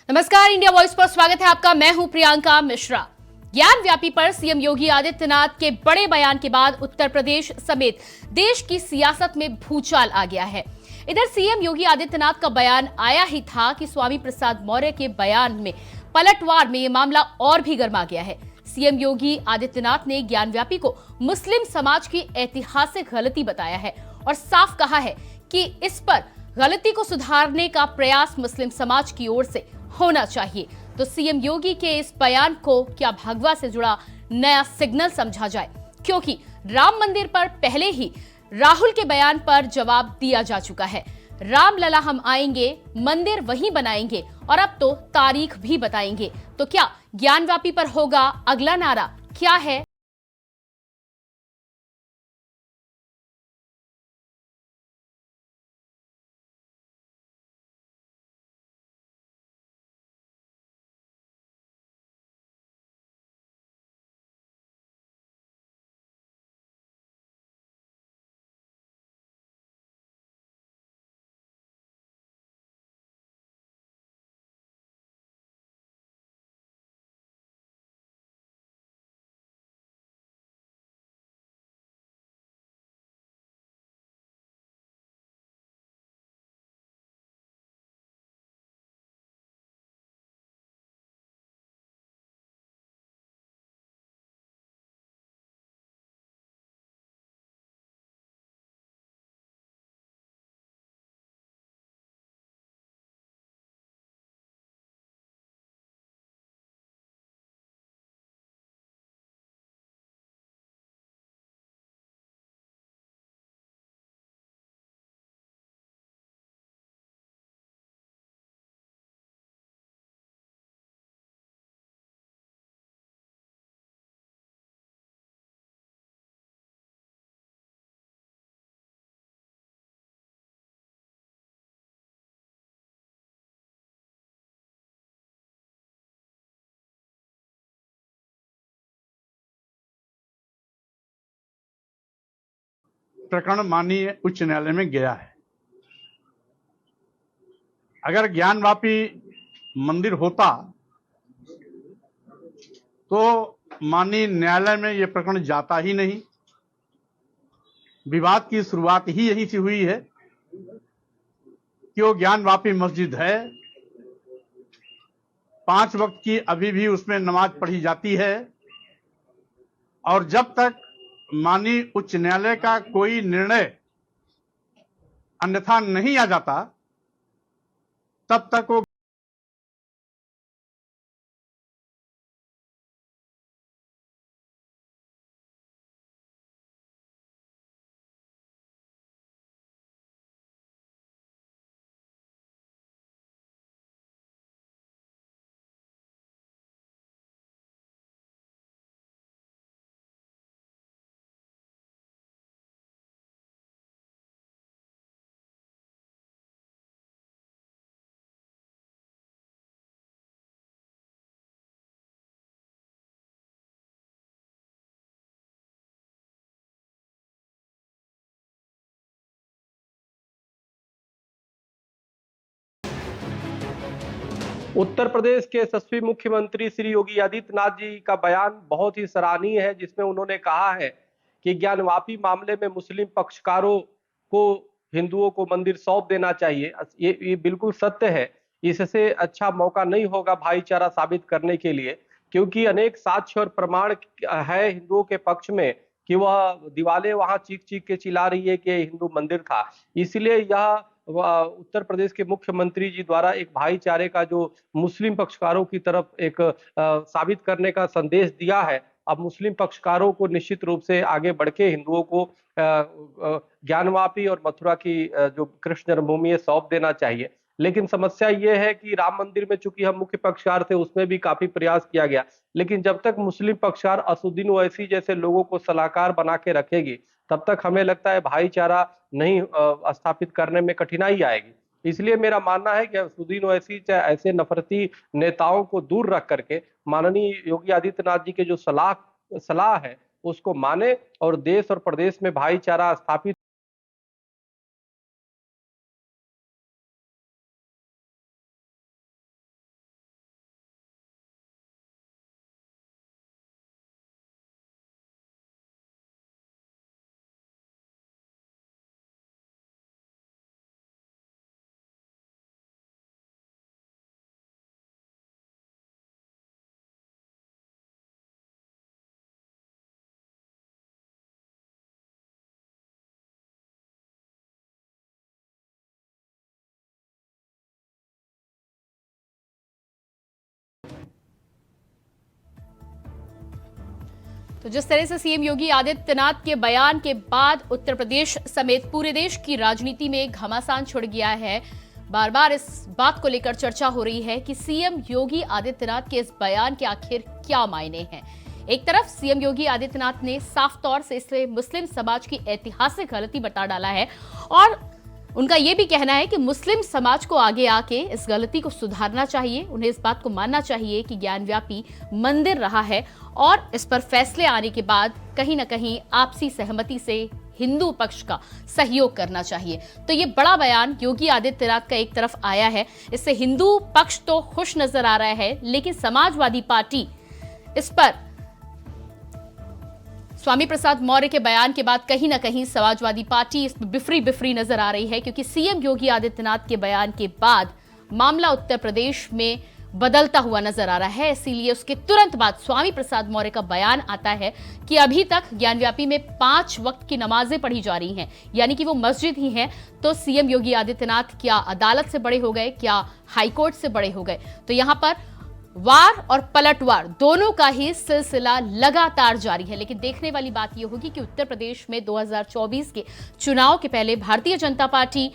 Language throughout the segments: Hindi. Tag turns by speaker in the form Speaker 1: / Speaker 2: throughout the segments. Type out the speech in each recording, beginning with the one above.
Speaker 1: नमस्कार, इंडिया वॉइस पर स्वागत है आपका। मैं हूं प्रियंका मिश्रा। ज्ञान व्यापी पर सीएम योगी आदित्यनाथ के बड़े बयान के बाद उत्तर प्रदेश समेत देश की सियासत में भूचाल आ गया है। इधर सीएम योगी आदित्यनाथ का बयान आया ही था कि स्वामी प्रसाद मौर्य के बयान में पलटवार में यह मामला और भी गर्मा गया है। सीएम योगी आदित्यनाथ ने ज्ञान व्यापी को मुस्लिम समाज की ऐतिहासिक गलती बताया है और साफ कहा है कि इस पर गलती को सुधारने का प्रयास मुस्लिम समाज की ओर से होना चाहिए। तो सीएम योगी के इस बयान को क्या भगवा से जुड़ा नया सिग्नल समझा जाए, क्योंकि राम मंदिर पर पहले ही राहुल के बयान पर जवाब दिया जा चुका है। राम लला हम आएंगे, मंदिर वहीं बनाएंगे और अब तो तारीख भी बताएंगे। तो क्या ज्ञान व्यापी पर होगा अगला नारा? क्या है
Speaker 2: प्रकरण माननीय उच्च न्यायालय में गया है। अगर ज्ञानवापी मंदिर होता तो माननीय न्यायालय में यह प्रकरण जाता ही नहीं। विवाद की शुरुआत ही यहीं से हुई है कि वो ज्ञानवापी मस्जिद है, 5 वक्त की अभी भी उसमें नमाज पढ़ी जाती है और जब तक माननीय उच्च न्यायालय का कोई निर्णय अन्यथा नहीं आ जाता तब तक वो
Speaker 3: उत्तर प्रदेश के यशस्वी मुख्यमंत्री श्री योगी आदित्यनाथ जी का बयान बहुत ही सराहनीय है, जिसमें उन्होंने कहा है कि ज्ञानवापी मामले में मुस्लिम पक्षकारों को हिंदुओं को मंदिर सौंप देना चाहिए। ये बिल्कुल सत्य है। इससे अच्छा मौका नहीं होगा भाईचारा साबित करने के लिए, क्योंकि अनेक साक्ष्य और प्रमाण है हिंदुओं के पक्ष में कि वह दीवारें वहां चीख चीख के चिल्ला रही है कि हिंदू मंदिर था। इसलिए यह उत्तर प्रदेश के मुख्यमंत्री जी द्वारा एक भाईचारे का जो मुस्लिम पक्षकारों की तरफ एक साबित करने का संदेश दिया है। अब मुस्लिम पक्षकारों को निश्चित रूप से आगे बढ़ के हिंदुओं को ज्ञानवापी और मथुरा की जो कृष्ण जन्मभूमि है सौंप देना चाहिए। लेकिन समस्या ये है कि राम मंदिर में चूंकि हम मुख्य पक्षकार थे, उसमें भी काफी प्रयास किया गया, लेकिन जब तक मुस्लिम पक्षकार असुद्दीन ओवैसी जैसे लोगों को सलाहकार बना के रखेगी, तब तक हमें लगता है भाईचारा नहीं स्थापित करने में कठिनाई आएगी। इसलिए मेरा मानना है कि असुद्दीन ओवैसी चाहे ऐसे नफरती नेताओं को दूर रख करके माननीय योगी आदित्यनाथ जी के जो सलाह है उसको माने और देश और प्रदेश में भाईचारा स्थापित
Speaker 1: तो जिस तरह से सीएम योगी आदित्यनाथ के बयान के बाद उत्तर प्रदेश समेत पूरे देश की राजनीति में घमासान छिड़ गया है। बार बार इस बात को लेकर चर्चा हो रही है कि सीएम योगी आदित्यनाथ के इस बयान के आखिर क्या मायने हैं। एक तरफ सीएम योगी आदित्यनाथ ने साफ तौर से इसे मुस्लिम समाज की ऐतिहासिक गलती बता डाला है और उनका यह भी कहना है कि मुस्लिम समाज को आगे आके इस गलती को सुधारना चाहिए। उन्हें इस बात को मानना चाहिए कि ज्ञानव्यापी मंदिर रहा है और इस पर फैसले आने के बाद कहीं ना कहीं आपसी सहमति से हिंदू पक्ष का सहयोग करना चाहिए। तो ये बड़ा बयान योगी आदित्यनाथ का एक तरफ आया है, इससे हिंदू पक्ष तो खुश नजर आ रहा है, लेकिन समाजवादी पार्टी इस पर स्वामी प्रसाद मौर्य के बयान के बाद कहीं ना कहीं समाजवादी पार्टी इसमें बिफरी नजर आ रही है, क्योंकि सीएम योगी आदित्यनाथ के बयान के बाद मामला उत्तर प्रदेश में बदलता हुआ नजर आ रहा है। इसीलिए उसके तुरंत बाद स्वामी प्रसाद मौर्य का बयान आता है कि अभी तक ज्ञानव्यापी में 5 वक्त की नमाजें पढ़ी जा रही हैं, यानी कि वो मस्जिद ही हैं। तो सीएम योगी आदित्यनाथ क्या अदालत से बड़े हो गए, क्या हाईकोर्ट से बड़े हो गए? तो यहां पर वार और पलटवार दोनों का ही सिलसिला लगातार जारी है। लेकिन देखने वाली बात यह होगी कि उत्तर प्रदेश में 2024 के चुनाव के पहले भारतीय जनता पार्टी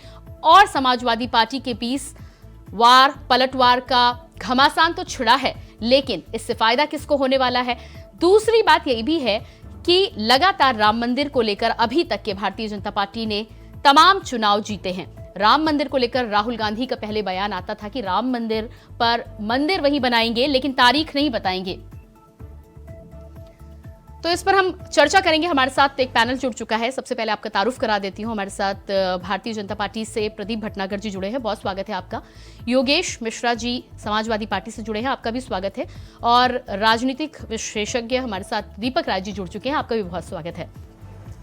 Speaker 1: और समाजवादी पार्टी के बीच वार पलटवार का घमासान तो छिड़ा है, लेकिन इससे फायदा किसको होने वाला है? दूसरी बात यह भी है कि लगातार राम मंदिर को लेकर अभी तक के भारतीय जनता पार्टी ने तमाम चुनाव जीते हैं। राम मंदिर को लेकर राहुल गांधी का पहले बयान आता था कि राम मंदिर पर मंदिर वही बनाएंगे लेकिन तारीख नहीं बताएंगे। तो इस पर हम चर्चा करेंगे। हमारे साथ एक पैनल जुड़ चुका है। सबसे पहले आपका तारुफ करा देती हूं। हमारे साथ भारतीय जनता पार्टी से प्रदीप भटनागर जी जुड़े हैं, बहुत स्वागत है आपका। योगेश मिश्रा जी समाजवादी पार्टी से जुड़े हैं, आपका भी स्वागत है। और राजनीतिक विशेषज्ञ हमारे साथ दीपक राय जी जुड़ चुके हैं, आपका भी बहुत स्वागत है।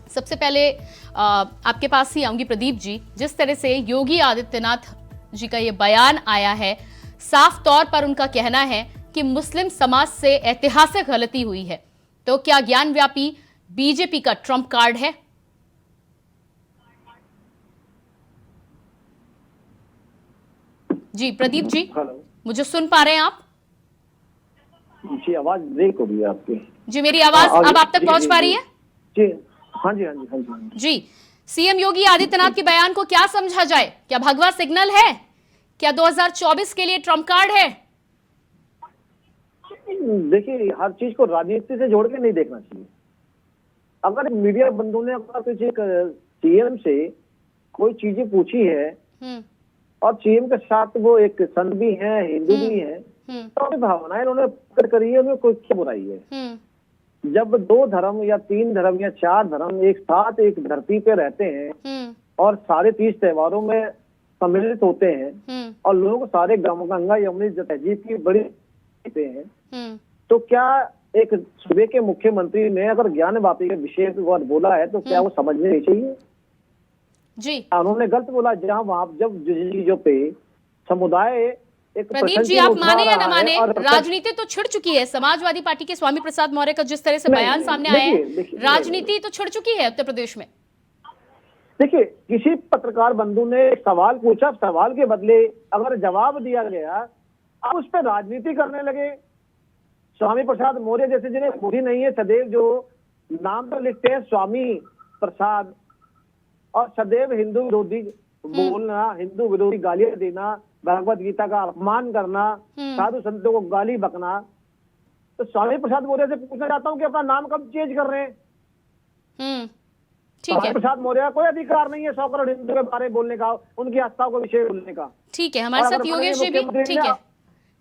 Speaker 1: सबसे पहले आपके पास ही आऊंगी प्रदीप जी। जिस तरह से योगी आदित्यनाथ जी का ये बयान आया है, साफ तौर पर उनका कहना है कि मुस्लिम समाज से ऐतिहासिक गलती हुई है, तो क्या ज्ञानव्यापी बीजेपी का ट्रम्प कार्ड है? जी प्रदीप जी,
Speaker 4: हेलो
Speaker 1: मुझे सुन पा रहे हैं आप?
Speaker 4: जी, आवाज ब्रेक हो रही है आपकी।
Speaker 1: जी, मेरी आवाज अब आप तक पहुंच पा रही है?
Speaker 4: जी हाँ जी हाँ जी हाँ जी
Speaker 1: जी, सीएम योगी आदित्यनाथ के बयान को क्या समझा जाए? क्या भगवा सिग्नल है? क्या 2024 के लिए ट्रम्प कार्ड है?
Speaker 4: देखिए, हर चीज को राजनीति से जोड़ के नहीं देखना चाहिए। अगर मीडिया बंधुओं ने अगर किसी सीएम से कोई चीजें पूछी है और सीएम के साथ वो एक संत भी है, हिंदू भी है, तो अपनी भावनाएं उन्होंने प्रकट करी है, उन्हें कोई क्या बुराई है? जब 2 धर्म या 3 धर्म या 4 धर्म एक साथ एक धरती पे रहते हैं और सारे 30 त्योहारों में सम्मिलित होते हैं और लोग सारे गंगा यमुना तहजीब की बड़ी हैं, तो क्या एक सूबे के मुख्यमंत्री ने अगर ज्ञानवापी के विषय पर बोला है तो क्या वो समझने नहीं चाहिए?
Speaker 1: जी,
Speaker 4: उन्होंने गलत बोला। जहाँ वहां जब चीजों पे समुदाय
Speaker 1: प्रदीप जी, आप माने या न माने, राजनीति तो छिड़ चुकी है। समाजवादी पार्टी के स्वामी प्रसाद मौर्य का जिस तरह से बयान सामने आया है, राजनीति तो छिड़ चुकी है उत्तर प्रदेश में।
Speaker 4: देखिए, किसी पत्रकार बंधु ने सवाल पूछा, सवाल के बदले अगर जवाब दिया गया, अब उस पर राजनीति करने लगे। स्वामी प्रसाद मौर्य जैसे जिन्हें बुद्धि नहीं है, सदैव जो नाम तो लिखते हैं स्वामी प्रसाद, और सदैव हिंदू विरोधी बोलना, हिंदू विरोधी गालियां देना, भगवत गीता का अपमान करना, साधु संतों को गाली बकना, तो स्वामी प्रसाद मौर्य से पूछना चाहता हूं कि अपना नाम कब चेंज कर रहे हैं? स्वामी प्रसाद मौर्य का कोई अधिकार नहीं है 100 करोड़ हिंदू के बारे में बोलने का, उनकी आस्थाओं के विषय बोलने का।
Speaker 1: ठीक है, हमारे साथ योगेश जी भी,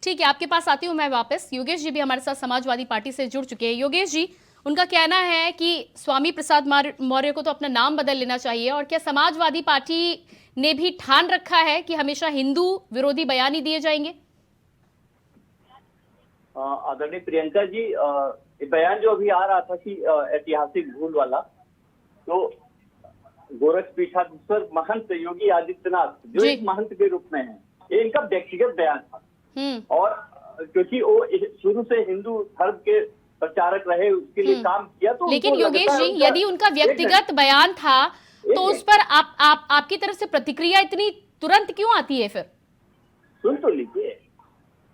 Speaker 1: ठीक है, आपके पास आती हूँ मैं वापस। योगेश जी भी हमारे साथ समाजवादी पार्टी से जुड़ चुके हैं। योगेश जी, उनका कहना है कि स्वामी प्रसाद मौर्य को तो अपना नाम बदल लेना चाहिए, और क्या समाजवादी पार्टी ने भी ठान रखा है कि हमेशा हिंदू विरोधी बयान ही दिए जाएंगे?
Speaker 5: आदरणीय प्रियंका जी, बयान जो अभी आ रहा था कि ऐतिहासिक भूल वाला, तो गोरख पीठाधीश्वर महंत योगी आदित्यनाथ जो एक महंत के रूप में है, ये इनका व्यक्तिगत बयान था। और क्योंकि वो शुरू से हिंदू धर्म के प्रचारक रहे, उसके लिए काम किया, तो
Speaker 1: लेकिन योगेश जी, यदि उनका व्यक्तिगत बयान था तो उस पर आपकी तरफ से प्रतिक्रिया इतनी तुरंत क्यों आती है? फिर
Speaker 5: सुन तो लीजिए,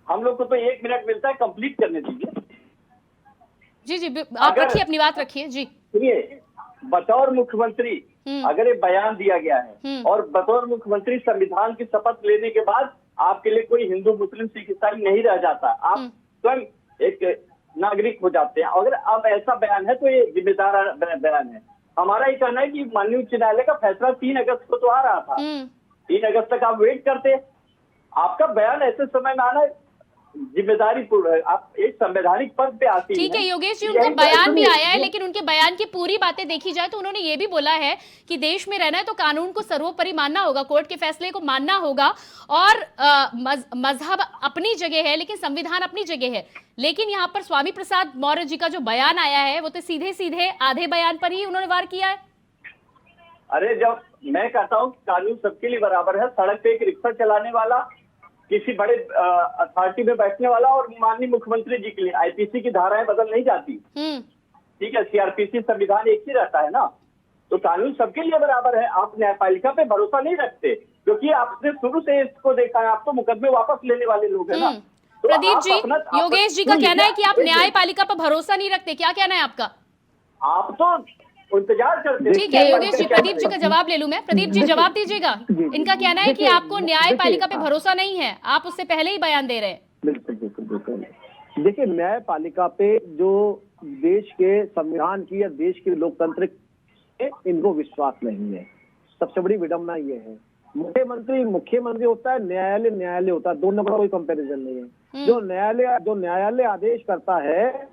Speaker 5: हम लोग को तो 1 मिनट मिलता है, कंप्लीट करने दीजिए।
Speaker 1: जी जी, आप रखिए, अपनी बात रखिए जी।
Speaker 5: सुनिए, बतौर मुख्यमंत्री अगर ये बयान दिया गया है और बतौर मुख्यमंत्री संविधान की शपथ लेने के बाद आपके लिए कोई हिंदू मुस्लिम सिख ईसाई नहीं रह जाता, आप स्वयं एक नागरिक हो जाते हैं। अगर अब ऐसा बयान है तो ये जिम्मेदार बयान है। हमारा ये कहना है कि माननीय उच्च न्यायालय का फैसला 3 अगस्त को तो आ रहा था, 3 अगस्त तक आप वेट करते। आपका बयान ऐसे समय में आना जिम्मेदारी पूर्ण है, आप एक संवैधानिक पद पे आती है।
Speaker 1: ठीक है योगेश जी, उनका बयान भी आया है, लेकिन उनके बयान की पूरी बातें देखी जाए तो उन्होंने ये भी बोला है कि देश में रहना है तो कानून को सर्वोपरि मानना होगा, कोर्ट के फैसले को मानना होगा, और मजहब अपनी जगह है लेकिन संविधान अपनी जगह है। लेकिन यहाँ पर स्वामी प्रसाद मौर्य जी का जो बयान आया है वो तो सीधे सीधे आधे बयान पर ही उन्होंने वार किया है।
Speaker 5: अरे जब मैं कहता हूँ कानून सबके लिए बराबर है, सड़क पे एक रिक्शा चलाने वाला, किसी बड़े अथॉरिटी में बैठने वाला और माननीय मुख्यमंत्री जी के लिए आईपीसी की धाराएं बदल नहीं जाती। ठीक है, सीआरपीसी संविधान एक ही रहता है ना, तो कानून सबके लिए बराबर है। आप न्यायपालिका पे भरोसा नहीं रखते क्योंकि आपने शुरू से इसको देखा है, आप तो मुकदमे वापस लेने वाले लोग हैं ना। तो
Speaker 1: प्रदीप जी, योगेश जी का कहना है कि आप न्यायपालिका पर भरोसा नहीं रखते, क्या कहना है आपका?
Speaker 5: आप तो इंतजार करते हैं।
Speaker 1: ठीक है योगेश जी, प्रदीप जी का जवाब ले लूं मैं। प्रदीप जी जवाब दीजिएगा। इनका कहना है कि आपको न्यायपालिका पे भरोसा नहीं है, आप उससे पहले ही बयान दे रहे हैं।
Speaker 4: बिल्कुल बिल्कुल बिल्कुल। देखिए, न्यायपालिका पे जो देश के संविधान की या देश के लोकतंत्र इनको विश्वास नहीं है। सबसे बड़ी विडंबना ये है, मुख्यमंत्री होता है, न्यायालय न्यायालय होता है, दोनों का कोई कंपैरिजन नहीं है। जो न्यायालय आदेश करता है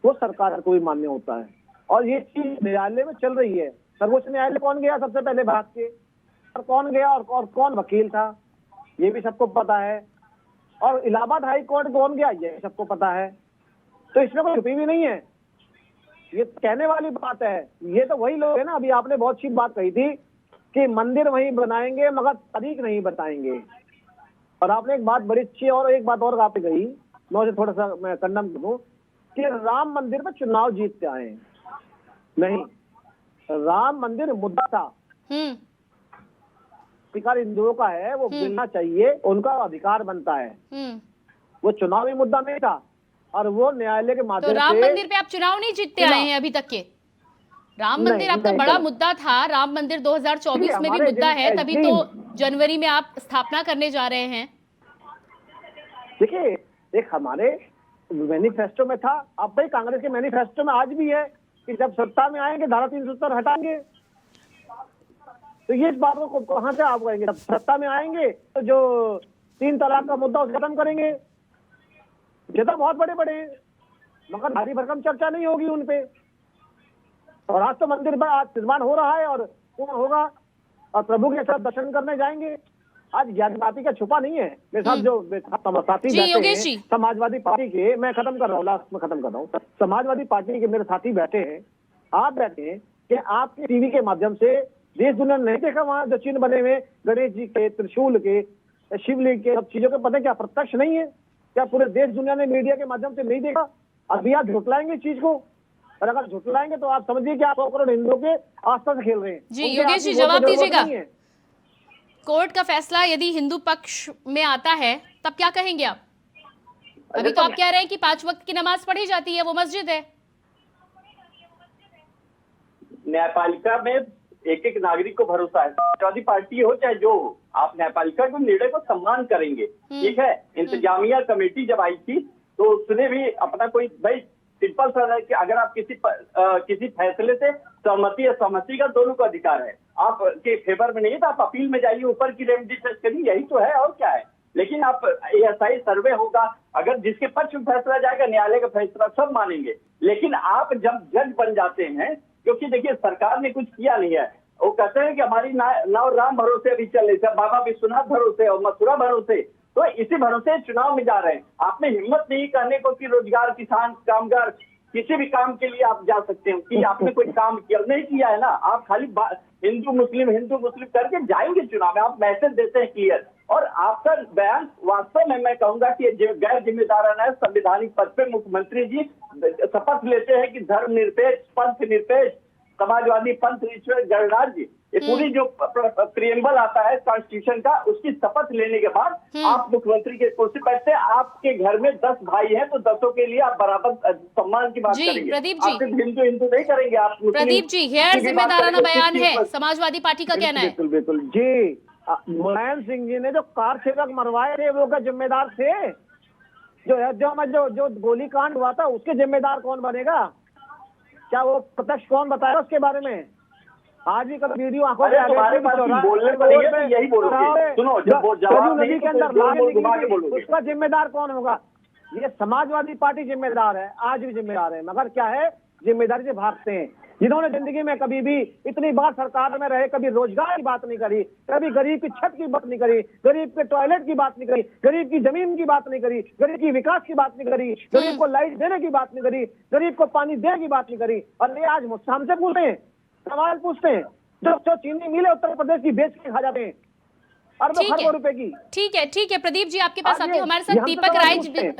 Speaker 4: वो सरकार को भी मान्य होता है, और ये चीज न्यायालय में चल रही है। सर्वोच्च न्यायालय कौन गया सबसे पहले भारत के, और कौन गया और कौन वकील था, ये भी सबको पता है। और इलाहाबाद हाई कोर्ट कौन गया, ये सबको पता है। तो इसमें कोई छुपी भी नहीं है, ये कहने वाली बात है। ये तो वही लोग है ना, अभी आपने बहुत अच्छी बात कही थी कि मंदिर वहीं बनाएंगे मगर तारीख नहीं बताएंगे। और आपने एक बात बड़ी अच्छी और एक बात और आपने कही, मैं उसे थोड़ा सा मैं कंडम करूं कि राम मंदिर में चुनाव जीतते आए। नहीं, राम मंदिर मुद्दा था, अधिकार हिंदुओं का है, वो मिलना चाहिए, उनका अधिकार बनता है। वो चुनावी मुद्दा नहीं था, और वो न्यायालय के माध्यम से।
Speaker 1: तो राम मंदिर पे आप चुनाव नहीं जीतते आए हैं अभी तक के? राम मंदिर आपका बड़ा मुद्दा था, राम मंदिर 2024 में भी मुद्दा है, तभी तो जनवरी में आप स्थापना करने जा रहे हैं।
Speaker 4: देखिए, एक हमारे मैनिफेस्टो में था, अब भाई कांग्रेस के मैनिफेस्टो में आज भी है कि जब सत्ता में आएंगे धारा 370 हटाएंगे। तो ये इस बात को कहां से आप कहेंगे, जब सत्ता में आएंगे तो जो 3 तलाक का मुद्दा उसे खत्म करेंगे। ये तो बहुत बड़े बड़े हैं, मगर भारी भरकम चर्चा नहीं होगी उनपे। और आज तो मंदिर पर आज निर्माण हो रहा है और पूर्ण होगा, और प्रभु के साथ दर्शन करने जाएंगे। आज ज्ञानवापी का छुपा नहीं है। मेरे साथ जो साथी बैठे हैं समाजवादी पार्टी के, मैं खत्म कर रहा हूँ, लास्ट में खत्म कर रहा हूँ, समाजवादी पार्टी के मेरे साथी बैठे हैं, आप बैठे हैं कि आपके टीवी के माध्यम से देश दुनिया नहीं देखा वहां जो चिन्ह बने हुए गणेश जी के, त्रिशूल के, शिवलिंग के, सब चीजों के पता क्या प्रत्यक्ष नहीं है? क्या पूरे देश दुनिया ने मीडिया के माध्यम से नहीं देखा? अभी आप झुटलाएंगे इस चीज को, और अगर झुटलाएंगे तो आप समझिए कि आप 100 करोड़ हिंदुओं के आस्था से खेल रहे हैं।
Speaker 1: जी योगेश जी जवाब दीजिएगा। कोर्ट का फैसला यदि हिंदू पक्ष में आता है तब क्या कहेंगे आप? अभी तो आप कह रहे हैं कि 5 वक्त की नमाज पढ़ी जाती है, वो मस्जिद है।
Speaker 5: न्यायपालिका में एक एक नागरिक को भरोसा है, समाजवादी पार्टी हो चाहे जो हो, आप न्यायपालिका के निर्णय को सम्मान करेंगे। ठीक है, इंतजामिया कमेटी जब आई थी तो उसने भी अपना कोई भाई सिंपल सा है कि अगर आप किसी फैसले से सहमति या सहमति का दोनों को अधिकार है, आपके फेवर में नहीं है तो आप अपील में जाइए, ऊपर की रेमेडी सर्च करिए, यही तो है और क्या है। लेकिन आप एएसआई सर्वे होगा, अगर जिसके पक्ष में फैसला जाएगा न्यायालय का फैसला सब मानेंगे। लेकिन आप जब जज बन जाते हैं, क्योंकि देखिए सरकार ने कुछ किया नहीं है, वो कहते हैं कि हमारी नाव राम भरोसे अभी चल रही है, बाबा विश्वनाथ भरोसे और मथुरा भरोसे, तो इसी भरोसे चुनाव में जा रहे हैं। आपने हिम्मत नहीं कहने को कि रोजगार, किसान, कामगार, किसी भी काम के लिए आप जा सकते हैं कि आपने कोई काम किया नहीं किया है ना, आप खाली हिंदू मुस्लिम करके जाएंगे चुनाव में, आप मैसेज देते हैं क्लियर। और आपका बयान वास्तव में मैं कहूंगा कि गैर जिम्मेदाराना है। संवैधानिक पद पे मुख्यमंत्री जी शपथ लेते हैं कि धर्म निरपेक्ष, पंथ निरपेक्ष, समाजवादी पंथ ईश्वर गणराज्य, ये पूरी जो प्रियम्बल आता है कॉन्स्टिट्यूशन का, उसकी शपथ लेने के बाद आप मुख्यमंत्री के कुर्सी पर बैठते हैं। आपके घर में 10 भाई हैं तो 10 के लिए आप बराबर सम्मान की बात करेंगे।
Speaker 1: प्रदीप जी,
Speaker 5: आप सिर्फ हिंदू नहीं करेंगे आप।
Speaker 1: प्रदीप जी, गैर जिम्मेदाराना बयान है, समाजवादी पार्टी का कहना है।
Speaker 4: बिल्कुल बिल्कुल जी। मुलायम सिंह जी ने जो कार सेवक मरवाए थे वो क्या जिम्मेदार थे? जो गोलीकांड हुआ था उसके जिम्मेदार कौन बनेगा? क्या वो प्रत्यक्ष कौन बताएगा उसके बारे में? आज भी कल वीडियो आंखों में
Speaker 5: तुम्हारे पास बोलने पड़ेंगे तो यही बोलोगे। सुनो, जब वो जवाब
Speaker 4: नदी के अंदर लाश निकली,
Speaker 5: बोलोगे
Speaker 4: उसका जिम्मेदार कौन होगा? ये समाजवादी पार्टी जिम्मेदार है, आज भी जिम्मेदार है, मगर क्या है, जिम्मेदारी से भागते हैं। जिन्होंने जिंदगी में कभी भी इतनी बार सरकार में रहे, कभी रोजगार की बात नहीं करी, कभी गरीब की छत की बात नहीं करी, गरीब के टॉयलेट की बात नहीं करी, गरीब की जमीन की बात नहीं करी, गरीब की विकास की बात नहीं करी, गरीब को लाइट देने की बात नहीं करी, गरीब को पानी देने की बात नहीं करी। और ये आज मुझसे हमसे पूछते हैं, सवाल पूछते हैं, जो चीनी मिले उत्तर प्रदेश की बेच के खा जाते हैं अरबों रुपए की।
Speaker 1: ठीक है प्रदीप जी, आपके पास आते हैं। हमारे साथ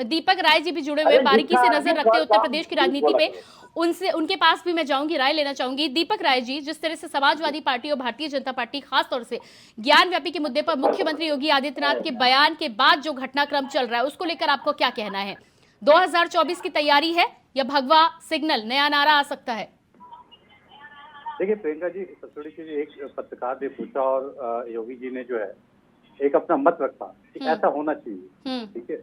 Speaker 1: दीपक राय जी भी जुड़े हुए, बारीकी से नजर रखते हैं उत्तर प्रदेश की राजनीति पे। उनके पास भी मैं जाऊंगी, राय लेना चाहूंगी। दीपक राय जी, जिस तरह से समाजवादी पार्टी और भारतीय जनता पार्टी खासतौर से ज्ञान व्यापी के मुद्दे पर मुख्यमंत्री योगी आदित्यनाथ के बयान के बाद जो घटनाक्रम चल रहा है उसको लेकर आपको क्या कहना है? 2024 की तैयारी है या भगवा सिग्नल, नया नारा आ सकता है?
Speaker 6: देखिए प्रियंका जी, थोड़ी सी एक पत्रकार ने पूछा और योगी जी ने जो है एक अपना मत रखा कि ऐसा होना चाहिए। ठीक है,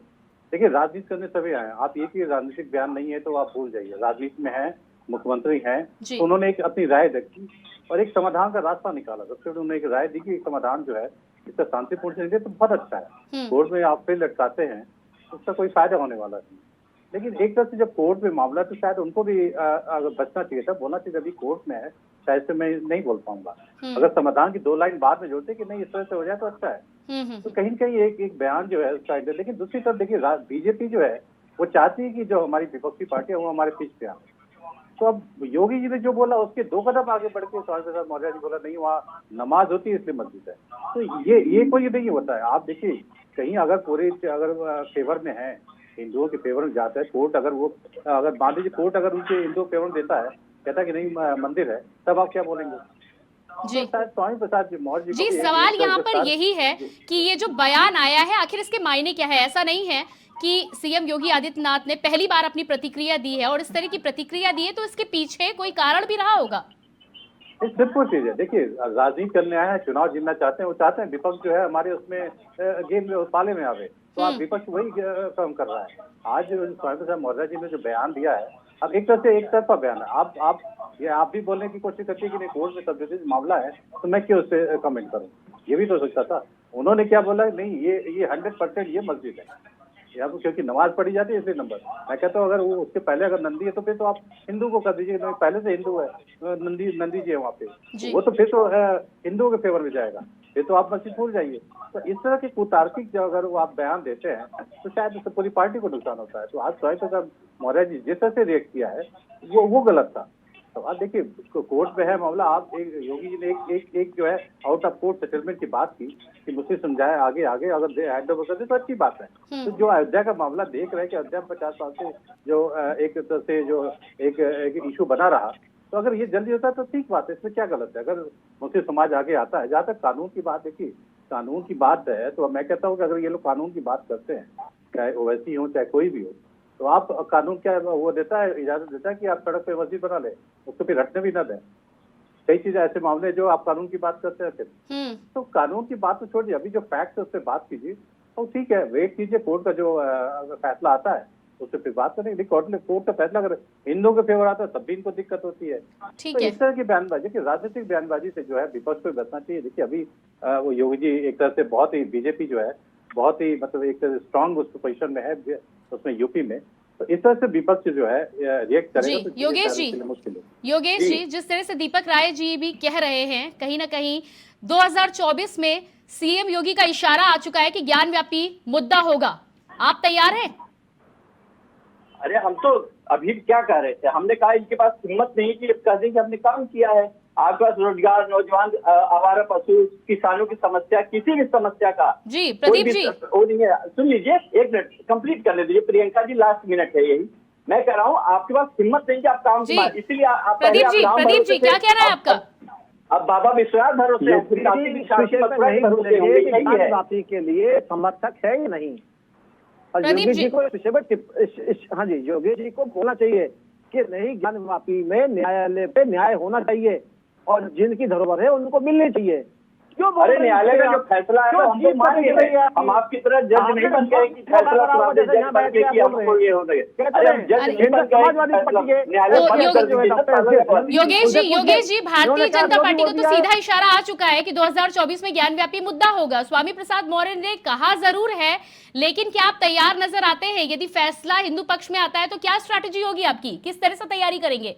Speaker 6: देखिए राजनीति करने सभी आए, आप ये कि राजनीतिक बयान नहीं है तो आप भूल जाइए। राजनीति में है, मुख्यमंत्री हैं, तो उन्होंने एक अपनी राय रखी और एक समाधान का रास्ता निकाला। सबसे उन्होंने एक राय दी कि समाधान जो है इसका शांतिपूर्ण से निकले तो बहुत अच्छा है। कोर्ट में आप फिर लटकाते हैं तो उसका कोई फायदा होने वाला नहीं। लेकिन एक तरह से जब कोर्ट में मामला तो शायद उनको भी अगर बचना चाहिए था, बोलना चाहिए अभी कोर्ट में है, शायद से मैं नहीं बोल पाऊंगा। अगर समाधान की 2 लाइन बाद में जोड़ते कि नहीं इस तरह से हो जाए तो अच्छा है। तो कहीं न कहीं एक बयान जो है उसका। लेकिन दूसरी तरफ देखिए बीजेपी जो है वो चाहती है कि जो हमारी विपक्षी पार्टी है वो हमारे पीछे पे आए। तो अब योगी जी ने जो बोला उसके 2 कदम आगे बढ़ के स्वामी प्रसाद मौर्य जी बोला नहीं वहाँ नमाज होती है इसलिए मस्जिद है। तो ये कोई नहीं होता है। आप देखिए कहीं अगर पूरे फेवर में है, हिंदुओं के फेवर में जाता है कोर्ट, अगर मान लीजिए कोर्ट अगर उनके हिंदुओं के फेवर में देता है, कहता है कि नहीं मंदिर है, तब आप क्या बोलेंगे?
Speaker 1: जी
Speaker 6: स्वामी प्रसाद मौर्य
Speaker 1: जी, सवाल यहाँ पर यही है कि ये जो बयान आया है आखिर इसके मायने क्या है? ऐसा नहीं है कि सीएम योगी आदित्यनाथ ने पहली बार अपनी प्रतिक्रिया दी है और इस तरह की प्रतिक्रिया दी है, तो इसके पीछे कोई कारण भी रहा होगा।
Speaker 6: सिंपल चीज है, देखिए राजनीति करने आए हैं, चुनाव जीतना चाहते हैं, वो चाहते हैं विपक्ष जो है हमारे उसमें गेम पाले में आवे, तो आप विपक्ष वही काम कर रहा है। आज स्वामी प्रसाद मौर्य जी ने जो बयान दिया है, अब एक तरह से एक तरफा बयान है। आप भी बोलने की कोशिश करती है कि नहीं कोर्ट में सब मामला है तो मैं क्यों उस पर कमेंट करूँ, ये भी तो सोचता था। उन्होंने क्या बोला, नहीं ये 100% ये मस्जिद है, या क्योंकि नमाज पढ़ी जाती है इसलिए नंबर। मैं कहता हूँ अगर वो उसके पहले अगर नंदी है तो फिर तो आप हिंदू को कर दीजिए, पहले से हिंदू है, नंदी जी है वहाँ पे, वो तो फिर तो हिंदुओं के फेवर में जाएगा, फिर तो आप मस्जिद भूल जाइए। तो इस तरह के कुतार्किक जो अगर वो आप बयान देते हैं तो शायद उससे पूरी पार्टी को नुकसान होता है। तो आज स्वामी प्रसाद मौर्य जी जिस तरह से रिएक्ट किया है वो गलत था। तो आप देखिए कोर्ट में है मामला, आप योगी जी ने एक जो है आउट ऑफ कोर्ट सेटलमेंट की बात की कि मुझसे समझाए आगे अगर हैंड ओवर कर दे तो अच्छी बात है। तो जो अयोध्या का मामला देख रहे हैं कि अयोध्या 50 साल से जो एक तरह से जो एक इशू बना रहा, तो अगर ये जल्दी होता है तो ठीक बात है, इसमें क्या गलत है। अगर मुस्लिम समाज आगे आता है, जहाँ तक कानून की बात है कि कानून की बात है, तो मैं कहता हूँ कि अगर ये लोग कानून की बात करते हैं, चाहे ओवैसी हो चाहे कोई भी हो, तो आप कानून क्या वो देता है, इजाजत देता है कि आप सड़क पे मस्जिद बना ले, उसको फिर हटने भी ना दें। कई चीजें ऐसे मामले जो आप कानून की बात करते हैं फिर तो कानून की बात तो छोड़िए, अभी जो फैक्ट है उस पर बात कीजिए। तो ठीक है, वेट कीजिए कोर्ट का जो फैसला आता है उससे फिर बात करेंगे। कोर्ट का फैसला अगर हिंदुओं के फेवर आता है तब भी इनको दिक्कत होती है। तो इस तरह की बयानबाजी की राजनीतिक बयानबाजी से जो है विपक्ष को बचना चाहिए। देखिए अभी वो योगी जी एक तरह से बहुत ही बीजेपी जो है बहुत ही मतलब एक तरह से स्ट्रांग उस पोजिशन में है उसमें यूपी में, तो इस तरह से विपक्ष जो है रिएक्ट करेगा तो
Speaker 1: योगेश जी जिस तरह से दीपक राय जी भी कह रहे हैं, कहीं ना कहीं 2024 में सीएम योगी का इशारा आ चुका है कि ज्ञान व्यापी मुद्दा होगा, आप तैयार हैं?
Speaker 5: अरे हम तो अभी क्या कह रहे थे, हमने कहा इनके पास हिम्मत नहीं कि कह दें कि हमने काम किया है। आपके पास रोजगार, नौजवान, आवारा पशु, किसानों की समस्या, किसी भी समस्या का
Speaker 1: जी प्रदीप जी
Speaker 5: वो नहीं है। सुन लीजिए, एक मिनट कंप्लीट करने दीजिए प्रियंका जी, लास्ट मिनट है यही। मैं कह रहा हूँ आपके पास हिम्मत नहीं कि आप काम, इसीलिए आप
Speaker 1: प्रदीप जी क्या कह रहा है आपका?
Speaker 5: अब बाबा विश्वनाथ भरोसे हैं, फिर काशी विश्वासी मथुरा के भरोसे होंगे, यही है।
Speaker 4: वापी के लिए समर्थक है या नहीं? और
Speaker 1: प्रदीप
Speaker 4: योगी जी
Speaker 1: जी।
Speaker 4: को इस विषय पर हाँ जी, योगी जी को बोलना चाहिए कि नहीं, ज्ञान वापी में न्यायालय पे न्याय होना चाहिए और जिनकी धरोहर है उनको मिलनी चाहिए। क्यों बोल
Speaker 5: अरे
Speaker 4: रहे हैं
Speaker 5: न्यायालय का
Speaker 4: आप?
Speaker 5: जो फैसला है
Speaker 4: क्यों
Speaker 5: हम तो
Speaker 4: जीत
Speaker 5: मान
Speaker 4: करके
Speaker 5: गए,
Speaker 4: गई आपकी?
Speaker 5: हम आपकी तरह जज
Speaker 4: आपने
Speaker 5: नहीं बन गए कि
Speaker 4: क्यों
Speaker 5: फैसला
Speaker 4: बराबर
Speaker 5: सुना दे,
Speaker 4: जैसे यहाँ
Speaker 5: जज बन
Speaker 4: बैठ
Speaker 5: के
Speaker 4: के
Speaker 5: कि
Speaker 4: आप बोल
Speaker 5: हमको
Speaker 4: रहे
Speaker 5: ये हो गए।
Speaker 4: कहते
Speaker 5: अरे
Speaker 4: हैं,
Speaker 5: हम जज
Speaker 1: अरे,
Speaker 5: नहीं बन गए,
Speaker 4: समाजवादी पार्टी के
Speaker 5: न्यायालय
Speaker 1: तो
Speaker 5: बंद कर दीजिए,
Speaker 1: योगेश जी, भारतीय
Speaker 4: उन्होंने क्या
Speaker 1: जनता
Speaker 4: विरोधी
Speaker 1: पार्टी को
Speaker 4: वोट
Speaker 1: तो
Speaker 4: दिया है?
Speaker 1: सीधा इशारा आ चुका है कि 2024 में ज्ञानव्यापी मुद्दा होगा। स्वामी प्रसाद मौर्य ने कहा जरूर है, लेकिन क्या आप तैयार नजर आते हैं? यदि फैसला हिंदू पक्ष में आता है तो क्या स्ट्रैटेजी होगी आपकी? किस तरह से तैयारी करेंगे?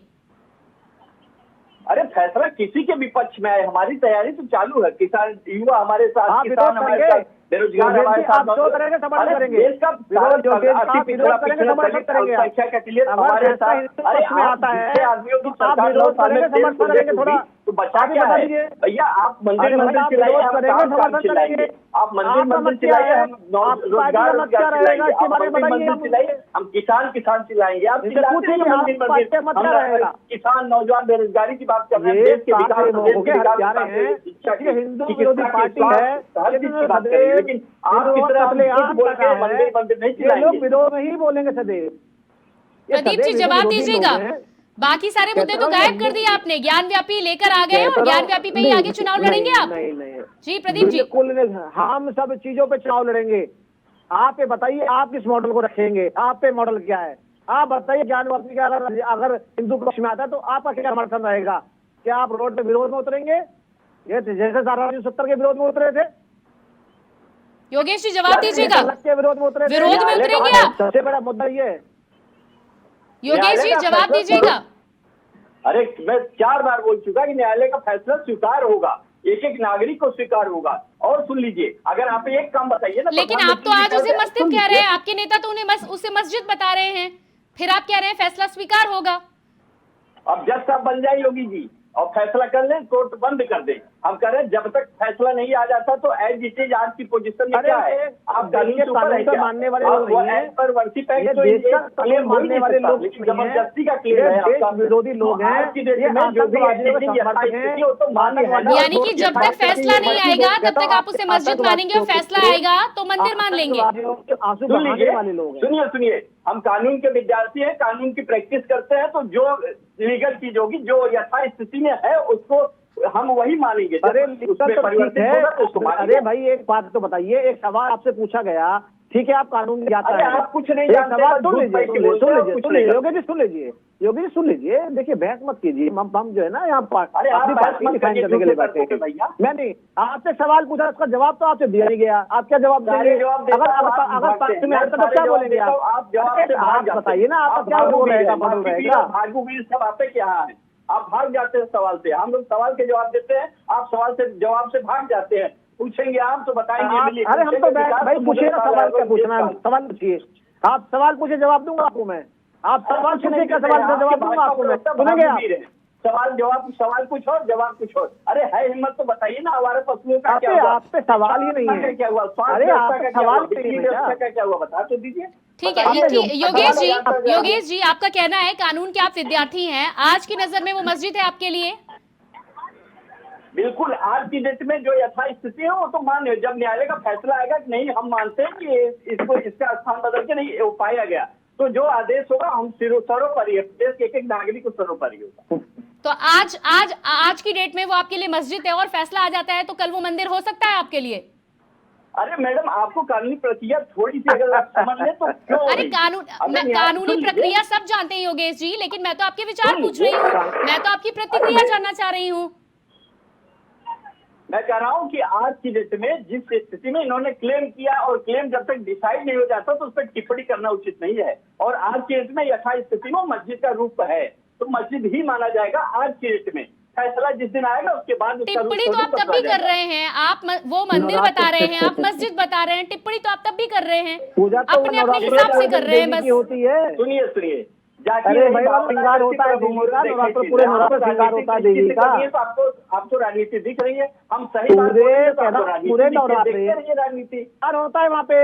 Speaker 5: अरे फैसला किसी के विपक्ष में आए, हमारी तैयारी तो चालू है। किसान युवा हमारे साथ,
Speaker 4: आप
Speaker 5: किसान
Speaker 4: विरोध
Speaker 5: हमारे
Speaker 4: करेंगे?
Speaker 5: साथ, बेरोजगार
Speaker 4: योगेश
Speaker 5: हमारे
Speaker 4: जी,
Speaker 5: साथ।
Speaker 4: आप जो करेंगे समर्थन
Speaker 5: अरे
Speaker 4: करेंगे।
Speaker 5: देश का
Speaker 4: विरोध योगेश, आप
Speaker 5: अति
Speaker 4: विरोध
Speaker 5: पिछड़ा
Speaker 4: करेंगे,
Speaker 5: पिछड़ा
Speaker 4: समर्थन
Speaker 5: दलित
Speaker 4: करेंगे आप।
Speaker 5: अल्पसंख्यक के लिए
Speaker 4: अगर
Speaker 5: हमारे
Speaker 4: फैसला
Speaker 5: साथ।
Speaker 4: हिंदू
Speaker 5: अरे
Speaker 4: पक्ष में
Speaker 5: आप
Speaker 4: आता है,
Speaker 5: जितने आदमियों की
Speaker 4: आप
Speaker 5: सरकार
Speaker 4: विरोध
Speaker 5: 9 साल में
Speaker 4: करेंगे,
Speaker 5: तेल
Speaker 4: समर्थन
Speaker 5: प्रोजेक्ट
Speaker 4: करेंगे, थोड़ा
Speaker 5: हुई, तो बचा
Speaker 4: आप ही
Speaker 5: क्या
Speaker 4: बता
Speaker 5: है?
Speaker 4: दीजिए।
Speaker 5: भैया आप मंदिर
Speaker 4: अरे
Speaker 5: मंदिर
Speaker 4: भैया, आप
Speaker 5: चिल्लाइए,
Speaker 4: विरोध
Speaker 5: हम
Speaker 4: करेंगे,
Speaker 5: काम
Speaker 4: समर्थन
Speaker 5: चिल्लाएंगे।
Speaker 4: करेंगे।
Speaker 5: आप मंदिर
Speaker 4: आपका
Speaker 5: मंदिर
Speaker 4: मत क्या
Speaker 5: चिल्लाइए,
Speaker 4: है?
Speaker 5: हम
Speaker 4: आपकी पार्टी
Speaker 5: रोजगार
Speaker 4: का मत क्या
Speaker 5: रोजगार
Speaker 4: रहेगा?
Speaker 5: चिल्लाएंगे।
Speaker 4: इसके
Speaker 5: आप
Speaker 4: बारे में
Speaker 5: मंदिर
Speaker 4: बताइए
Speaker 5: मंदिर
Speaker 4: आप
Speaker 5: चिल्लाइए,
Speaker 4: मुझे।
Speaker 5: हम किसान चिल्लाएंगे। आप
Speaker 4: इनसे
Speaker 5: चिल्लाते
Speaker 4: पूछिए
Speaker 5: हैं
Speaker 4: कि
Speaker 5: मंदिर
Speaker 4: आपकी
Speaker 5: मंदिर,
Speaker 4: पार्टी का मत क्या
Speaker 5: हम
Speaker 4: रहेगा?
Speaker 5: किसान नौजवान बेरोजगारी की बात कर रहे हैं,
Speaker 4: ये
Speaker 5: देश के विकास,
Speaker 4: सारे
Speaker 5: देश
Speaker 4: लोगों
Speaker 5: के
Speaker 4: के
Speaker 5: विकास की
Speaker 4: हत्यारे
Speaker 5: बात करेंगे,
Speaker 4: हैं।
Speaker 5: शिक्षा
Speaker 4: ये
Speaker 5: की,
Speaker 4: हिंदू
Speaker 5: चिकित्सा
Speaker 4: विरोधी
Speaker 5: की,
Speaker 4: पार्टी
Speaker 5: स्वास्थ्य,
Speaker 4: है,
Speaker 5: हर चीज की बात
Speaker 4: सदैव
Speaker 5: करेंगे। लेकिन आपकी
Speaker 4: विरोध
Speaker 5: तरह हम
Speaker 4: कत्लेआम
Speaker 5: कुछ बोल
Speaker 4: का
Speaker 5: के
Speaker 4: है।
Speaker 5: मंदिर मंदिर नहीं
Speaker 4: ये लोग
Speaker 5: चिल्लाएंगे।
Speaker 4: विरोध ही बोलेंगे सदैव। ये
Speaker 1: प्रदीप
Speaker 4: सदैव
Speaker 1: जी,
Speaker 4: विरोधी
Speaker 1: जवाब
Speaker 4: लोग
Speaker 1: दीजिएगा।
Speaker 4: हैं।
Speaker 1: बाकी सारे मुद्दे तो
Speaker 4: कहते
Speaker 1: गायब
Speaker 4: रहो,
Speaker 1: कर दिए आपने। ज्ञानव्यापी लेकर आ गए और
Speaker 4: कहते
Speaker 1: ज्ञानव्यापी पे ही
Speaker 4: रहो,
Speaker 1: आगे चुनाव
Speaker 4: नहीं,
Speaker 1: लड़ेंगे आप?
Speaker 4: नहीं नहीं
Speaker 1: जी प्रदीप जी।
Speaker 4: बिल्कुल नहीं, हम सब चीजों पे चुनाव लड़ेंगे। आप ये बताइए, आप किस मॉडल को रखेंगे? आप पे मॉडल क्या है? आप बताइए, ज्ञानवापी का अगर हिंदू पक्ष में आता है तो आपका क्या समर्थन रहेगा? क्या आप रोड पे विरोध में उतरेंगे, ये जैसे 70 के विरोध में उतरे थे?
Speaker 1: योगेश जी, जवाब दीजिएगा।
Speaker 4: के विरोध में उतरे थे?
Speaker 1: विरोध में उतरेंगे आप?
Speaker 4: सबसे बड़ा मुद्दा ये है।
Speaker 1: योगेश जी, जवाब दीजिएगा।
Speaker 5: अरे मैं 4 बार बोल चुका कि न्यायालय का फैसला स्वीकार होगा, एक एक नागरिक को स्वीकार होगा। और सुन लीजिए, अगर आप एक काम बताइए ना,
Speaker 1: लेकिन आप तो आज उसे मस्जिद कह रहे हैं, आपके नेता तो उन्हें उसे मस्जिद बता रहे हैं, फिर आप कह रहे हैं फैसला स्वीकार होगा।
Speaker 5: अब जज साहब बन जाए योगी जी और फैसला कर लें, कोर्ट बंद कर दें। हम कह रहे हैं जब तक फैसला नहीं आ जाता तो एज इट इज आज की पोजीशन में क्या है? आप कानून के ऊपर है क्या?
Speaker 4: मानने वाले लोग नहीं हैं।
Speaker 5: पर वर्षी पैक
Speaker 4: ये
Speaker 5: तो
Speaker 4: देश का
Speaker 5: क्लेम
Speaker 4: मानने वाले लोग
Speaker 5: लेकिन
Speaker 4: नहीं हैं।
Speaker 5: जबरदस्ती का क्लेम
Speaker 4: ये
Speaker 5: है
Speaker 4: देश
Speaker 5: आपका।
Speaker 4: विरोधी लोग हैं।
Speaker 5: आज की डेट
Speaker 4: ये
Speaker 5: में जो भी
Speaker 4: आतंकवादियों के
Speaker 5: एक्टिविटी
Speaker 4: समर्थक हैं।
Speaker 5: है वो तो मान्य है ना।
Speaker 1: यानी कि जब तक फैसला नहीं आएगा तब तक आप उसे मस्जिद मानेंगे और फैसला आएगा तो मंदिर मान लेंगे।
Speaker 4: आंसू
Speaker 5: सुन
Speaker 4: बहाने
Speaker 5: लीजिए,
Speaker 4: वाले लोग हैं।
Speaker 5: सुनिए सुनिए, हम कानून के विद्यार्थी हैं, कानून की प्रैक्टिस करते हैं, तो जो लीगल चीज होगी, जो यथा स्थिति में है, उसको हम वही मानेंगे।
Speaker 4: अरे
Speaker 5: उसमें
Speaker 4: तो ठीक
Speaker 5: परिवर्तन
Speaker 4: है।
Speaker 5: होगा तो उसको मानेंगे।
Speaker 4: अरे भाई, एक बात तो बताइए, एक सवाल आपसे पूछा गया, ठीक है, आप कानून ज्ञाता
Speaker 5: अरे
Speaker 4: है,
Speaker 5: आप कुछ नहीं
Speaker 4: एक
Speaker 5: जानते,
Speaker 4: सवाल
Speaker 5: बस
Speaker 4: सुन
Speaker 5: झूठ
Speaker 4: लीजिए,
Speaker 5: बैठ के बोलते हैं, कुछ नहीं
Speaker 4: योगी जी सुन लीजिए, योगी जी सुन लीजिए। देखिए, बहस मत कीजिए। हम जो है ना यहाँ
Speaker 5: अरे आप
Speaker 4: अपनी
Speaker 5: बहस
Speaker 4: पार्टी
Speaker 5: मत
Speaker 4: डिफाइन
Speaker 5: करिए,
Speaker 4: करने के लिए
Speaker 5: झूठ
Speaker 4: बैठे
Speaker 5: करते
Speaker 4: हैं।
Speaker 5: भैया।
Speaker 4: मैं नहीं, आपसे सवाल पूछा, उसका जवाब तो आपसे दिया नहीं गया। आप क्या जवाब देंगे?
Speaker 5: जवाब देता
Speaker 4: अगर
Speaker 5: हूं, आप
Speaker 4: अगर
Speaker 5: भागते
Speaker 4: पक्ष
Speaker 5: हैं।
Speaker 4: में आता तो क्या बोलेंगे आप?
Speaker 5: आप जवाब से भाग
Speaker 4: आप
Speaker 5: जाते हैं।
Speaker 4: बताइए ना, आपका
Speaker 5: आप
Speaker 4: क्या वो
Speaker 5: भागुवीर
Speaker 4: रहेगा,
Speaker 5: हैं,
Speaker 4: मॉडल
Speaker 5: भागुवीर
Speaker 4: रहेगा?
Speaker 5: भागुवीर सब आपे क्या है? आप भाग जाते हैं सवाल से। हम लोग सवाल के जवाब देते हैं, आप सवाल से जवाब से भाग जाते हैं। पूछेंगे आप तो बताएंगे।
Speaker 4: अरे हम तो भाई पूछिए ना, सवाल क्या पूछना है? सवाल पूछिए, आप सवाल पूछे, जवाब दूंगा आपको मैं। आप सवाल पूछिए, क्या सवाल का जवाब दूंगा आपको मैं। सुनेंगे आप?
Speaker 5: सवाल कुछ और, जवाब कुछ और। अरे है हिम्मत तो बताइए ना, हमारे पशुओं का क्या हुआ?
Speaker 4: आप पे सवाल ही नहीं है।
Speaker 5: क्या हुआ?
Speaker 4: अरे आप सवाल
Speaker 5: बिजली व्यवस्था का क्या हुआ? बता तो दीजिए।
Speaker 1: ठीक है, योगेश जी, आपका कहना है कानून के आप विद्यार्थी हैं, आज की नजर में वो मस्जिद है आपके लिए?
Speaker 5: बिल्कुल, आज की डेट में जो यथा स्थिति है वो तो मान्य। जब न्यायालय का फैसला आएगा कि नहीं, हम मानते हैं कि इसको इसका स्थान बदल के नहीं पाया गया, तो जो आदेश होगा हम सर्वोपरि है, देश के एक नागरिक को सर्वोपरि होगा।
Speaker 1: तो आज की डेट में वो आपके लिए मस्जिद है और फैसला आ जाता है तो कल वो मंदिर हो सकता है आपके लिए?
Speaker 5: अरे मैडम, आपको कानूनी प्रक्रिया थोड़ी सी अगर आप समझ लें तो क्यों
Speaker 1: अरे कानूनी प्रक्रिया सब जानते हैं योगेश जी, लेकिन मैं तो आपके विचार पूछ रही हूँ, मैं तो आपकी प्रतिक्रिया जानना चाह रही हूँ।
Speaker 5: मैं कह रहा हूं कि आज की डेट में जिस स्थिति में इन्होंने क्लेम किया, और क्लेम जब तक डिसाइड नहीं हो जाता तो उस पर टिप्पणी करना उचित नहीं है। और आज की डेट में यथा स्थिति में मस्जिद का रूप है तो मस्जिद ही माना जाएगा। आज की डेट में फैसला जिस दिन आएगा उसके बाद
Speaker 1: टिप्पणी तो आप तब भी कर रहे हैं, आप वो मंदिर बता रहे हैं, आप मस्जिद बता रहे हैं, टिप्पणी तो आप तब भी कर रहे हैं, अपने अपने हिसाब से कर रहे हैं बस।
Speaker 5: सुनिए सुनिए,
Speaker 4: अरे भाई, श्रृंगार होता है देवी का, नवरात्र पूरे नवरात्र श्रृंगार होता है देवी का।
Speaker 5: तो आपको राजनीति दिख रही है, हम सही
Speaker 4: पूरे नवरात्र
Speaker 5: राजनीति
Speaker 4: होता है वहाँ पे।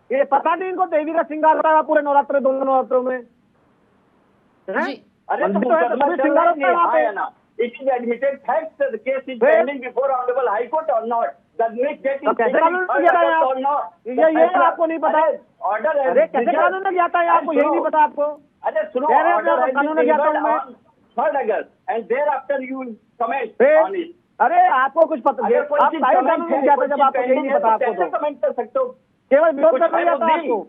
Speaker 4: ये पता नहीं इनको देवी का श्रृंगार होता है पूरे नवरात्र, दोनों नवरात्रों में।
Speaker 1: जी।
Speaker 5: अरे तो
Speaker 4: श्रृंगार होता है वहाँ पे।
Speaker 5: It is admitted fact that the case is pending before Honorable High Court or not. The next date is
Speaker 4: कैसे कानून में गया था
Speaker 5: or not.
Speaker 4: ये आपको नहीं पता?
Speaker 5: Order है।
Speaker 4: अरे कैसे कानून में गया था आपको यही नहीं पता आपको?
Speaker 5: अरे सुनो,
Speaker 4: कह रहे हैं
Speaker 5: order
Speaker 4: आपको
Speaker 5: has
Speaker 4: कानून
Speaker 5: been
Speaker 4: में गया था
Speaker 5: delivered
Speaker 4: उनमें?
Speaker 5: on 3rd August and thereafter you will comment
Speaker 4: फिर
Speaker 5: on it.
Speaker 4: अरे आपको कुछ पता?
Speaker 5: अगर कोई
Speaker 4: आप
Speaker 5: चीज
Speaker 4: सारे
Speaker 5: comment
Speaker 4: कानून में
Speaker 5: है,
Speaker 4: गया था
Speaker 5: कोई
Speaker 4: जब
Speaker 5: चीज
Speaker 4: आपको यही
Speaker 5: pending
Speaker 4: नहीं
Speaker 5: है,
Speaker 4: पता
Speaker 5: तो
Speaker 4: आपको
Speaker 5: कैसे
Speaker 4: तो
Speaker 5: comment कर सकते हो?
Speaker 4: केवल विरोध
Speaker 5: कुछ
Speaker 4: करना ही
Speaker 5: है
Speaker 4: आता
Speaker 5: तो
Speaker 4: है आपको,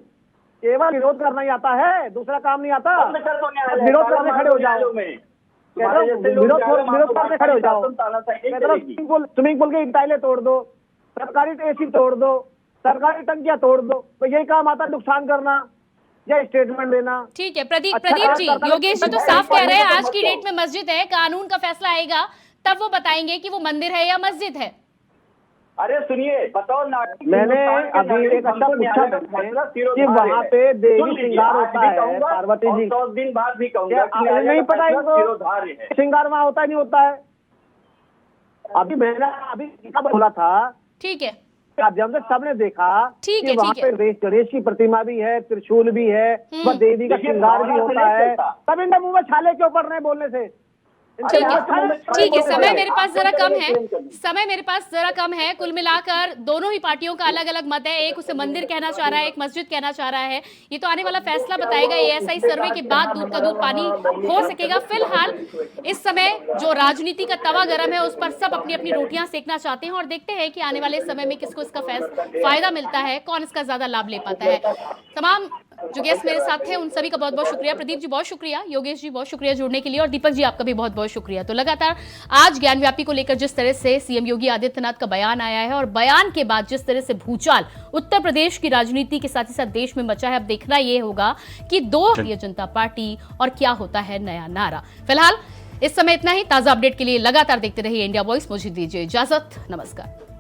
Speaker 4: केवल विरोध करना ही आता है, दूसरा काम नहीं आता।
Speaker 5: बंद कर दो न्यायालय,
Speaker 4: विरोध करने खड़े हो जाओ,
Speaker 5: तुम्हारे जैसे लोग
Speaker 4: विरोध
Speaker 5: न्यायालय
Speaker 4: विरोध करने खड़े हो जाओ।
Speaker 5: तानाशाही नहीं चलेगी।
Speaker 4: स्विमिंग पूल के इंटाइले तोड़ दो, सरकारी एसी तोड़ दो, सरकारी टंकियां तोड़ दो, तो यही काम आता है नुकसान करना या स्टेटमेंट देना।
Speaker 1: ठीक है प्रदीप
Speaker 4: अच्छा,
Speaker 1: प्रदीप जी,
Speaker 4: सरकार-
Speaker 1: योगेश जी तो साफ कह रहे हैं आज की डेट में मस्जिद है, कानून का फैसला आएगा तब वो बताएंगे कि वो मंदिर है या मस्जिद है।
Speaker 5: अरे सुनिए, बताओ
Speaker 4: मैंने अभी एक अच्छा पूछा कि वहाँ पे देवी श्रृंगार होता है पार्वती जी,
Speaker 5: 10 दिन बाद भी
Speaker 4: क्या
Speaker 5: कहूंगा
Speaker 4: नहीं पता इनको श्रृंगार वहाँ होता ही नहीं होता है? अभी मैंने अभी बोला था,
Speaker 1: ठीक है
Speaker 4: माध्यम से सबने देखा
Speaker 1: ठीक
Speaker 4: कि
Speaker 1: है,
Speaker 4: वहाँ
Speaker 1: ठीक है।
Speaker 4: पे गणेश की प्रतिमा भी है, त्रिशूल भी है, वह देवी का
Speaker 5: देखिए,
Speaker 4: श्रृंगार भी
Speaker 5: भावना से
Speaker 4: होता
Speaker 5: नहीं
Speaker 4: है।
Speaker 5: चलता।
Speaker 4: तब इनके मुंह में छाले क्यों पड़ रहे हैं बोलने से?
Speaker 1: ठीक है ठीक है, समय मेरे पास जरा कम है,
Speaker 5: है।
Speaker 1: समय मेरे पास जरा कम है। कुल मिलाकर दोनों ही पार्टियों का अलग अलग मत है, एक उसे मंदिर कहना चाह रहा है, एक मस्जिद कहना चाह रहा है। ये तो आने वाला फैसला बताएगा, एएसआई सर्वे के बाद दूध का दूध पानी हो सकेगा। फिलहाल इस समय जो राजनीति का तवा गर्म है उस पर सब अपनी अपनी रोटियां सेकना चाहते हैं और देखते हैं कि आने वाले समय में किसको इसका फायदा मिलता है, कौन इसका ज्यादा लाभ ले पाता है। तमाम जो गेस्ट मेरे साथ थे उन सभी का बहुत बहुत शुक्रिया। प्रदीप जी बहुत शुक्रिया, योगेश जी बहुत शुक्रिया जुड़ने के लिए, और दीपक जी आपका भी बहुत बहुत शुक्रिया। तो लगातार आज ज्ञानव्यापी को लेकर जिस तरह से सीएम योगी आदित्यनाथ का बयान आया है और बयान के बाद जिस तरह से भूचाल उत्तर प्रदेश की राजनीति के साथ ही साथ देश में मचा है, अब देखना यह होगा कि भारतीय जनता पार्टी और क्या होता है नया नारा। फिलहाल इस समय इतना ही। ताजा अपडेट के लिए लगातार देखते रहिए इंडिया वॉइस। मुझे दीजिए इजाजत, नमस्कार।